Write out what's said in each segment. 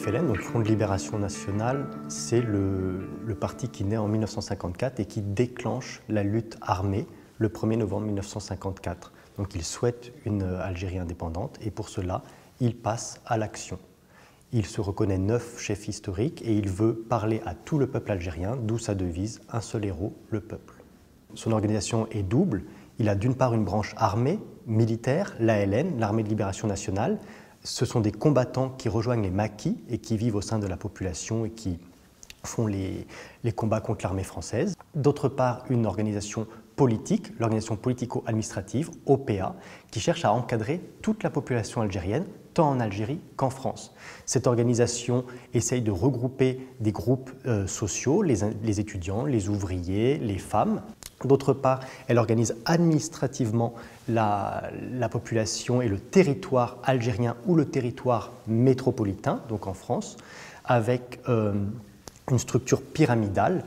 FLN, donc Front de Libération Nationale, c'est le parti qui naît en 1954 et qui déclenche la lutte armée le 1er novembre 1954. Donc il souhaite une Algérie indépendante et pour cela, il passe à l'action. Il se reconnaît 9 chefs historiques et il veut parler à tout le peuple algérien, d'où sa devise « Un seul héros, le peuple ». Son organisation est double. Il a d'une part une branche armée, militaire, l'ALN, l'Armée de Libération Nationale. Ce sont des combattants qui rejoignent les maquis et qui vivent au sein de la population et qui font les combats contre l'armée française. D'autre part, une organisation politique, l'organisation politico-administrative, OPA, qui cherche à encadrer toute la population algérienne, tant en Algérie qu'en France. Cette organisation essaye de regrouper des groupes sociaux, les étudiants, les ouvriers, les femmes. D'autre part, elle organise administrativement la population et le territoire algérien ou le territoire métropolitain, donc en France, avec une structure pyramidale.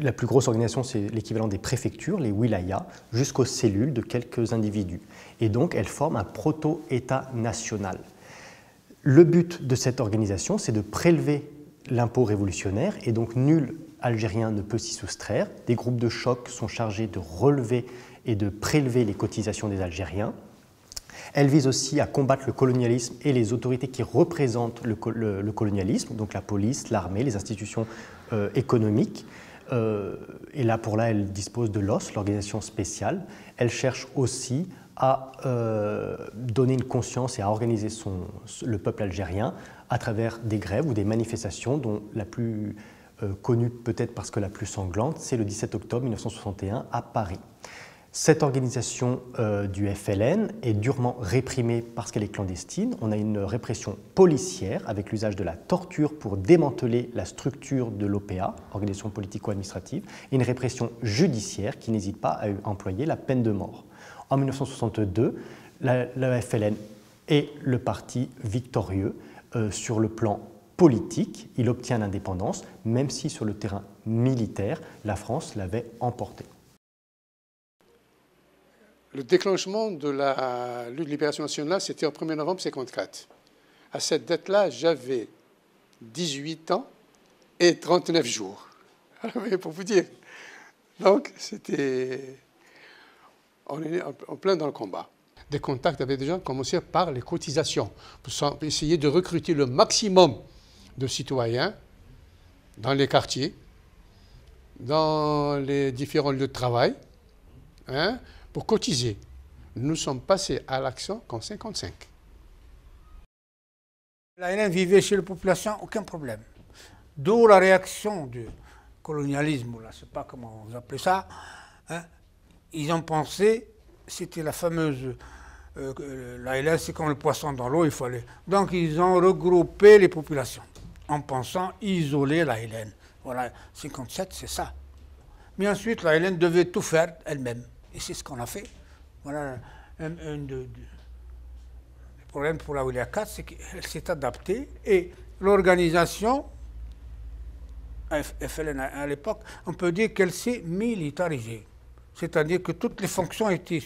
La plus grosse organisation, c'est l'équivalent des préfectures, les wilayas, jusqu'aux cellules de quelques individus. Et donc, elle forme un proto-État national. Le but de cette organisation, c'est de prélever l'impôt révolutionnaire, et donc nul Algérien ne peut s'y soustraire. Des groupes de choc sont chargés de relever et de prélever les cotisations des Algériens. Elle vise aussi à combattre le colonialisme et les autorités qui représentent le colonialisme, donc la police, l'armée, les institutions économiques. Et là, elle dispose de l'OSS, l'organisation spéciale. Elle cherche aussi à donner une conscience et à organiser le peuple algérien à travers des grèves ou des manifestations dont la plus connue peut-être parce que la plus sanglante, c'est le 17 octobre 1961 à Paris. Cette organisation du FLN est durement réprimée parce qu'elle est clandestine. On a une répression policière avec l'usage de la torture pour démanteler la structure de l'OPA, organisation politico-administrative, et une répression judiciaire qui n'hésite pas à employer la peine de mort. En 1962, la FLN est le parti victorieux sur le plan politique. Il obtient l'indépendance, même si sur le terrain militaire, la France l'avait emporté. Le déclenchement de la lutte de libération nationale, c'était au 1er novembre 1954. À cette date-là, j'avais 18 ans et 39 jours. Pour vous dire. Donc, on est en plein dans le combat. Des contacts avec des gens commençaient par les cotisations, pour essayer de recruter le maximum de citoyens dans les quartiers, dans les différents lieux de travail, pour cotiser. Nous sommes passés à l'action qu'en 1955. L'ALN vivait chez la population, aucun problème. D'où la réaction du colonialisme, je ne sais pas comment vous appelez ça. Ils ont pensé, c'était la fameuse... l'ALN, c'est comme le poisson dans l'eau, il faut aller. Donc ils ont regroupé les populations en pensant isoler l'ALN. Voilà, 1957, c'est ça. Mais ensuite, l'ALN devait tout faire elle-même. Et c'est ce qu'on a fait. Voilà, le problème pour la Wilaya 4, c'est qu'elle s'est adaptée et l'organisation FLN à l'époque, on peut dire qu'elle s'est militarisée. C'est-à-dire que toutes les fonctions étaient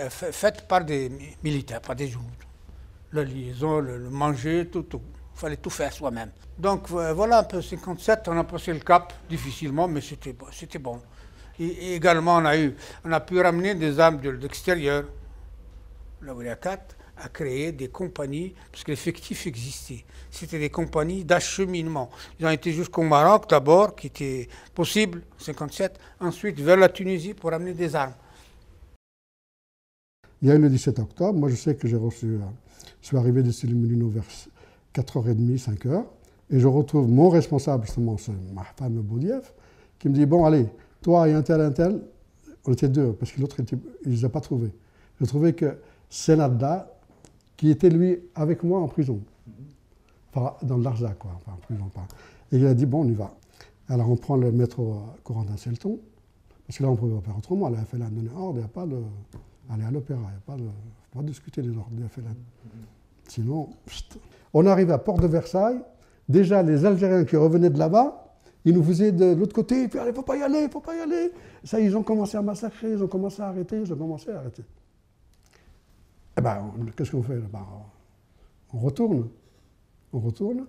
faites par des militaires, par des joueurs. La liaison, le manger, tout. Il fallait tout faire soi-même. Donc voilà, un peu 57, on a passé le cap difficilement, mais c'était bon. Et également, on a pu ramener des armes de l'extérieur. La Wilaya 4 a créé des compagnies, parce que l'effectif existait. C'était des compagnies d'acheminement. Ils ont été jusqu'au Maroc d'abord, qui était possible, en 57, ensuite vers la Tunisie pour amener des armes. Il y a eu le 17 octobre, moi je sais que j'ai reçu, je suis arrivé de Célimulino vers 4h30, 5h, et je retrouve mon responsable, justement, Mahfam Boudiev, qui me dit, bon allez, toi et un tel, on était deux, parce que l'autre, il ne les a pas trouvés. J'ai trouvé que Senadda, qui était lui avec moi en prison, enfin dans l'Arza, quoi, enfin en prison pas. Et il a dit, bon, on y va. Alors on prend le métro Corentin-Selton, parce que là on ne pouvait pas faire autrement, la FLN a donné ordre, il n'y a pas de... aller à l'opéra, il ne faut pas discuter des ordres de la FLN. Sinon, on arrive à Porte de Versailles, déjà les Algériens qui revenaient de là-bas, ils nous faisaient de l'autre côté, et puis il ne faut pas y aller, il ne faut pas y aller. Ça, ils ont commencé à massacrer, ils ont commencé à arrêter, Eh bien, qu'est-ce qu'on fait? On retourne. On retourne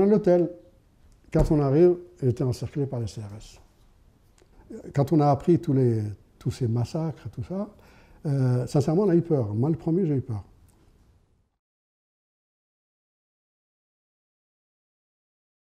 à l'hôtel. Quand on arrive, il était encerclé par les CRS. Quand on a appris tous ces massacres, tout ça, sincèrement, on a eu peur. Moi, le premier, j'ai eu peur.